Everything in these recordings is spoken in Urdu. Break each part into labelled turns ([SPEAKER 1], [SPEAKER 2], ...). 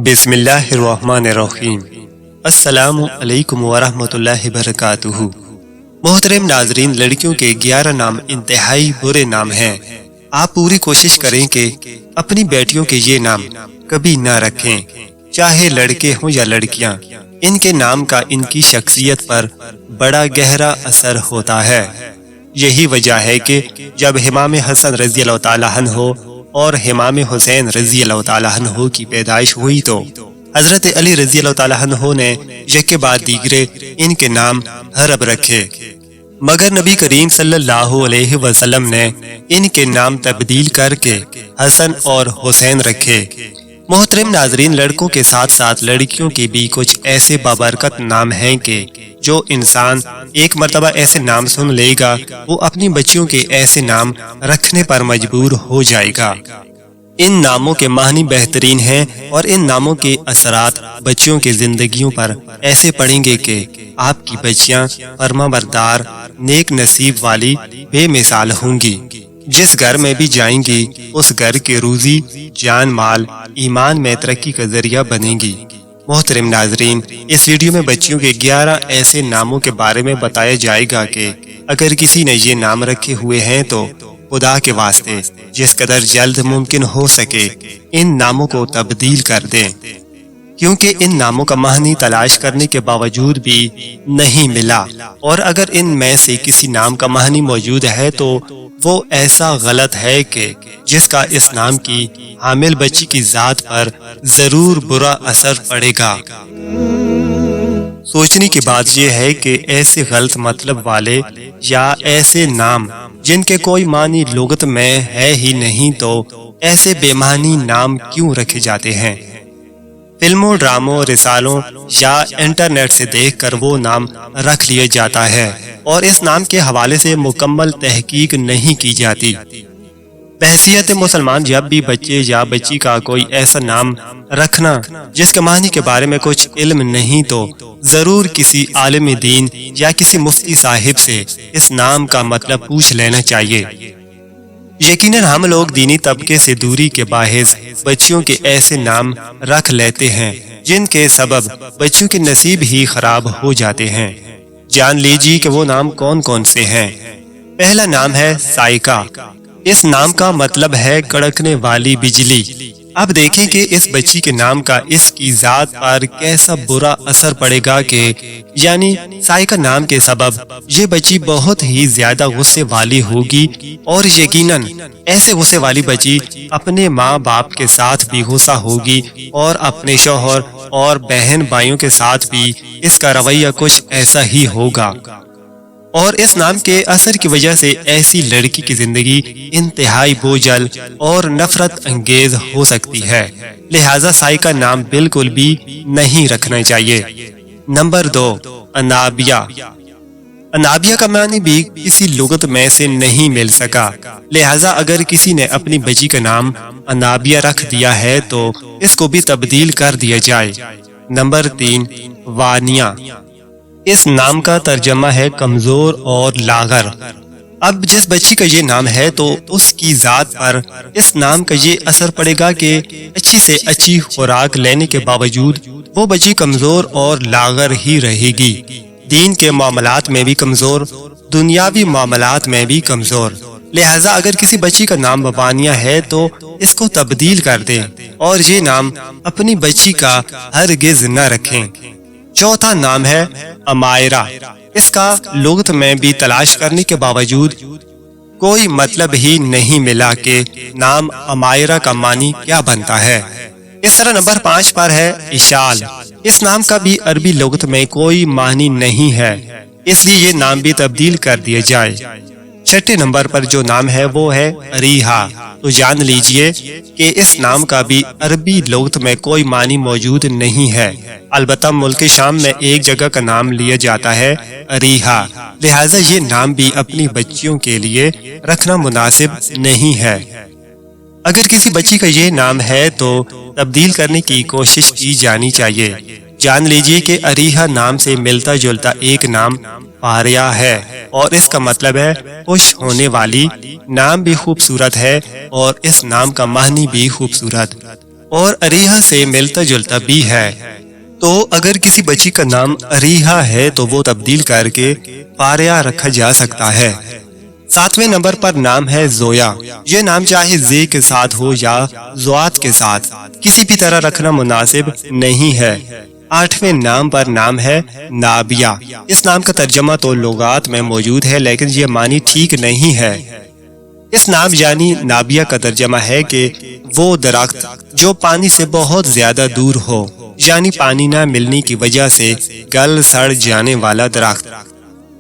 [SPEAKER 1] بسم اللہ الرحمن الرحیم۔ السلام علیکم ورحمۃ اللہ وبرکاتہ۔ محترم ناظرین، لڑکیوں کے 11 نام انتہائی برے نام ہیں۔ آپ پوری کوشش کریں کہ اپنی بیٹیوں کے یہ نام کبھی نہ رکھیں، چاہے لڑکے ہوں یا لڑکیاں۔ ان کے نام کا ان کی شخصیت پر بڑا گہرا اثر ہوتا ہے۔ یہی وجہ ہے کہ جب امام حسن رضی اللہ تعالیٰ عنہ اور امام حسین رضی اللہ تعالیٰ عنہ کی پیدائش ہوئی تو حضرت علی رضی اللہ تعالیٰ عنہ نے یکے بعد دیگرے ان کے نام حرب رکھے، مگر نبی کریم صلی اللہ علیہ وسلم نے ان کے نام تبدیل کر کے حسن اور حسین رکھے۔ محترم ناظرین، لڑکوں کے ساتھ ساتھ لڑکیوں کے بھی کچھ ایسے بابرکت نام ہیں کہ جو انسان ایک مرتبہ ایسے نام سن لے گا وہ اپنی بچیوں کے ایسے نام رکھنے پر مجبور ہو جائے گا۔ ان ناموں کے معنی بہترین ہیں اور ان ناموں کے اثرات بچیوں کی زندگیوں پر ایسے پڑیں گے کہ آپ کی بچیاں فرما بردار، نیک نصیب والی بے مثال ہوں گی۔ جس گھر میں بھی جائیں گی اس گھر کے روزی، جان مال، ایمان میں ترقی کا ذریعہ بنیں گی۔ محترم ناظرین، اس ویڈیو میں بچیوں کے 11 ایسے ناموں کے بارے میں بتایا جائے گا کہ اگر کسی نے یہ نام رکھے ہوئے ہیں تو خدا کے واسطے جس قدر جلد ممکن ہو سکے ان ناموں کو تبدیل کر دیں، کیونکہ ان ناموں کا معنی تلاش کرنے کے باوجود بھی نہیں ملا، اور اگر ان میں سے کسی نام کا معنی موجود ہے تو وہ ایسا غلط ہے کہ جس کا اس نام کی حامل بچی کی ذات پر ضرور برا اثر پڑے گا۔ سوچنے کی بات یہ ہے کہ ایسے غلط مطلب والے یا ایسے نام جن کے کوئی معنی لغت میں ہے ہی نہیں تو ایسے بے معنی نام کیوں رکھے جاتے ہیں؟ فلموں، ڈراموں، رسالوں یا انٹرنیٹ سے دیکھ کر وہ نام رکھ لیا جاتا ہے اور اس نام کے حوالے سے مکمل تحقیق نہیں کی جاتی۔ بحیثیت مسلمان جب بھی بچے یا بچی کا کوئی ایسا نام رکھنا جس کے معنی کے بارے میں کچھ علم نہیں تو ضرور کسی عالم دین یا کسی مفتی صاحب سے اس نام کا مطلب پوچھ لینا چاہیے۔ یقیناً ہم لوگ دینی طبقے سے دوری کے باعث بچیوں کے ایسے نام رکھ لیتے ہیں جن کے سبب بچوں کے نصیب ہی خراب ہو جاتے ہیں۔ جان لیجیے کہ وہ نام کون کون سے ہیں۔ پہلا نام ہے سائیکا۔ اس نام کا مطلب ہے کڑکنے والی بجلی۔ اب دیکھیں کہ اس بچی کے نام کا اس کی ذات پر کیسا برا اثر پڑے گا کہ یعنی سائیکا نام کے سبب یہ بچی بہت ہی زیادہ غصے والی ہوگی، اور یقیناً ایسے غصے والی بچی اپنے ماں باپ کے ساتھ بھی غصہ ہوگی اور اپنے شوہر اور بہن بھائیوں کے ساتھ بھی اس کا رویہ کچھ ایسا ہی ہوگا، اور اس نام کے اثر کی وجہ سے ایسی لڑکی کی زندگی انتہائی بوجھل اور نفرت انگیز ہو سکتی ہے، لہٰذا سائیکا نام بالکل بھی نہیں رکھنا چاہیے۔ نمبر 2، انابیہ۔ انابیہ کا معنی بھی کسی لغت میں سے نہیں مل سکا، لہٰذا اگر کسی نے اپنی بچی کا نام انابیہ رکھ دیا ہے تو اس کو بھی تبدیل کر دیا جائے۔ نمبر 3، وانیہ۔ اس نام کا ترجمہ ہے کمزور اور لاغر۔ اب جس بچی کا یہ نام ہے تو اس کی ذات پر اس نام کا یہ اثر پڑے گا کہ اچھی سے اچھی خوراک لینے کے باوجود وہ بچی کمزور اور لاغر ہی رہے گی، دین کے معاملات میں بھی کمزور، دنیاوی معاملات میں بھی کمزور۔ لہٰذا اگر کسی بچی کا نام وانیہ ہے تو اس کو تبدیل کر دیں اور یہ نام اپنی بچی کا ہرگز نہ رکھیں۔ چوتھا نام ہے امائرہ۔ اس کا لغت میں بھی تلاش کرنے کے باوجود کوئی مطلب ہی نہیں ملا کہ نام امائرہ کا معنی کیا بنتا ہے۔ اس طرح نمبر 5 پر ہے اشال۔ اس نام کا بھی عربی لغت میں کوئی معنی نہیں ہے، اس لیے یہ نام بھی تبدیل کر دیا جائے۔ چھٹے نمبر پر جو نام ہے وہ ہے اریحا۔ تو جان لیجئے کہ اس نام کا بھی عربی لغت میں کوئی معنی موجود نہیں ہے، البتہ ملک شام میں ایک جگہ کا نام لیا جاتا ہے اریحا، لہٰذا یہ نام بھی اپنی بچیوں کے لیے رکھنا مناسب نہیں ہے۔ اگر کسی بچی کا یہ نام ہے تو تبدیل کرنے کی کوشش کی جانی چاہیے۔ جان لیجئے کہ اریحا نام سے ملتا جلتا ایک نام فاریہ ہے، اور اس کا مطلب ہے خوش ہونے والی۔ نام بھی خوبصورت ہے اور اس نام کا معنی بھی خوبصورت۔ اور اریحا سے ملتا جلتا بھی ہے، تو اگر کسی بچی کا نام اریحا ہے تو وہ تبدیل کر کے فاریہ رکھا جا سکتا ہے۔ 7ویں نمبر پر نام ہے زویا۔ یہ نام چاہے زی کے ساتھ ہو یا زوات کے ساتھ، کسی بھی طرح رکھنا مناسب نہیں ہے۔ 8ویں نام پر نام ہے نابیہ۔ اس نام کا ترجمہ تو لغات میں موجود ہے لیکن یہ معنی ٹھیک نہیں ہے۔ اس نام یعنی نابیہ کا ترجمہ ہے کہ وہ درخت جو پانی سے بہت زیادہ دور ہو، یعنی پانی نہ ملنے کی وجہ سے گل سڑ جانے والا درخت۔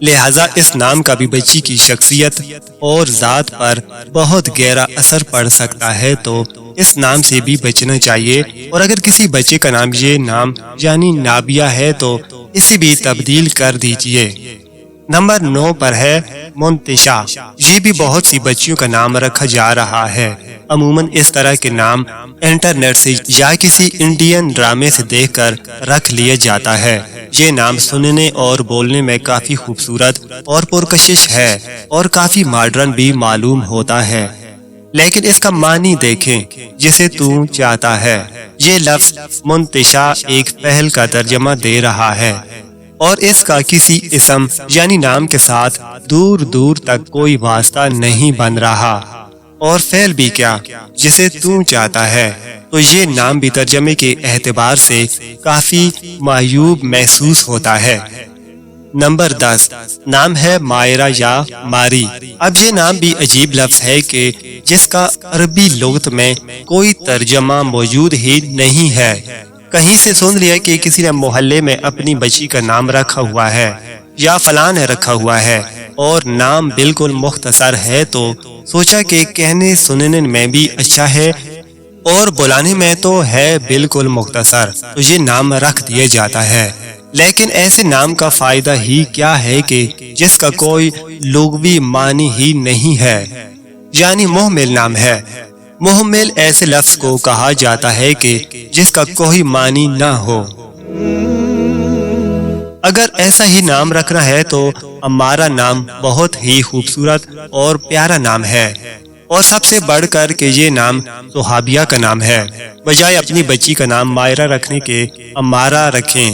[SPEAKER 1] لہٰذا اس نام کا بھی بچی کی شخصیت اور ذات پر بہت گہرا اثر پڑ سکتا ہے، تو اس نام سے بھی بچنا چاہیے۔ اور اگر کسی بچے کا نام یہ نام یعنی نابیہ ہے تو اسے بھی تبدیل کر دیجیے۔ نمبر 9 پر ہے منتشا۔ یہ بھی بہت سی بچیوں کا نام رکھا جا رہا ہے۔ عموماً اس طرح کے نام انٹرنیٹ سے یا کسی انڈین ڈرامے سے دیکھ کر رکھ لیا جاتا ہے۔ یہ نام سننے اور بولنے میں کافی خوبصورت اور پرکشش ہے اور کافی ماڈرن بھی معلوم ہوتا ہے، لیکن اس کا معنی دیکھیں، جسے تو چاہتا ہے۔ یہ لفظ منتشا ایک پہل کا ترجمہ دے رہا ہے اور اس کا کسی اسم یعنی نام کے ساتھ دور دور تک کوئی واسطہ نہیں بن رہا، اور فعل بھی کیا، جسے تو چاہتا ہے، تو یہ نام بھی ترجمے کے اعتبار سے کافی معیوب محسوس ہوتا ہے۔ نمبر 10 نام ہے مائرہ یا ماری۔ اب یہ نام بھی عجیب لفظ ہے کہ جس کا عربی لغت میں کوئی ترجمہ موجود ہی نہیں ہے۔ کہیں سے سن لیا کہ کسی نے محلے میں اپنی بچی کا نام رکھا ہوا ہے یا فلاں نے رکھا ہوا ہے اور نام بالکل مختصر ہے، تو سوچا کہ کہنے سننے میں بھی اچھا ہے اور بلانے میں تو ہے بالکل مختصر، تو یہ نام رکھ دیا جاتا ہے۔ لیکن ایسے نام کا فائدہ ہی کیا ہے کہ جس کا کوئی لغوی معنی ہی نہیں ہے، یعنی مہمل نام ہے۔ مہمل ایسے لفظ کو کہا جاتا ہے کہ جس کا کوئی معنی نہ ہو۔ اگر ایسا ہی نام رکھنا ہے تو ہمارا نام بہت ہی خوبصورت اور پیارا نام ہے، اور سب سے بڑھ کر کے یہ نام صحابیہ کا نام ہے، بجائے اپنی بچی کا نام مائرہ رکھنے کے امارہ رکھیں۔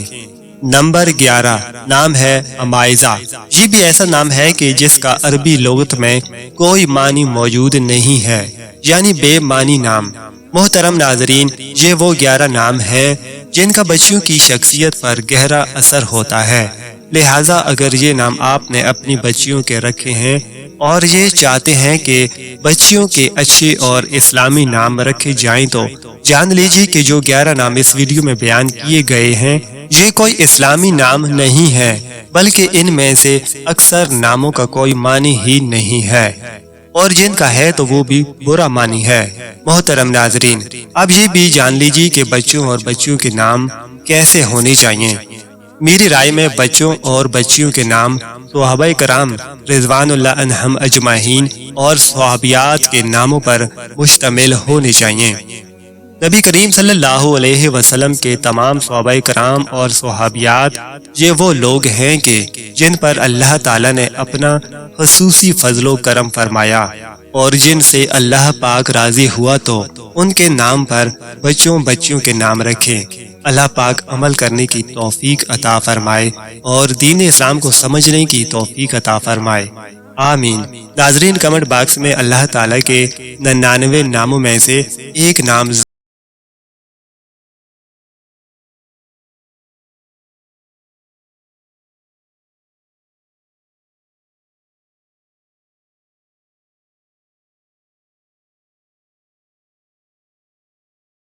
[SPEAKER 1] نمبر 11 نام ہے امائزہ۔ یہ بھی ایسا نام ہے کہ جس کا عربی لغت میں کوئی معنی موجود نہیں ہے، یعنی بے معنی نام۔ محترم ناظرین، یہ وہ 11 نام ہیں جن کا بچیوں کی شخصیت پر گہرا اثر ہوتا ہے۔ لہٰذا اگر یہ نام آپ نے اپنی بچیوں کے رکھے ہیں اور یہ چاہتے ہیں کہ بچیوں کے اچھے اور اسلامی نام رکھے جائیں، تو جان لیجیے کہ جو 11 نام اس ویڈیو میں بیان کیے گئے ہیں یہ کوئی اسلامی نام نہیں ہے، بلکہ ان میں سے اکثر ناموں کا کوئی معنی ہی نہیں ہے، اور جن کا ہے تو وہ بھی برا معنی ہے۔ محترم ناظرین، اب یہ بھی جان لیجیے کہ بچوں اور بچیوں کے نام کیسے ہونے چاہیے۔ میری رائے میں بچوں اور بچیوں کے نام صحابہ کرام رضوان اللہ عنہم اجمعین اور صحابیات کے ناموں پر مشتمل ہونے چاہیے۔ نبی کریم صلی اللہ علیہ وسلم کے تمام صحابہ کرام اور صحابیات یہ وہ لوگ ہیں کہ جن پر اللہ تعالیٰ نے اپنا خصوصی فضل و کرم فرمایا، اور جن سے اللہ پاک راضی ہوا تو ان کے نام پر بچوں بچیوں کے نام رکھیں۔ اللہ پاک عمل کرنے کی توفیق عطا فرمائے اور دین اسلام کو سمجھنے کی توفیق عطا فرمائے، آمین۔ ناظرین، کمنٹ باکس میں اللہ تعالیٰ کے 99 ناموں میں سے ایک نام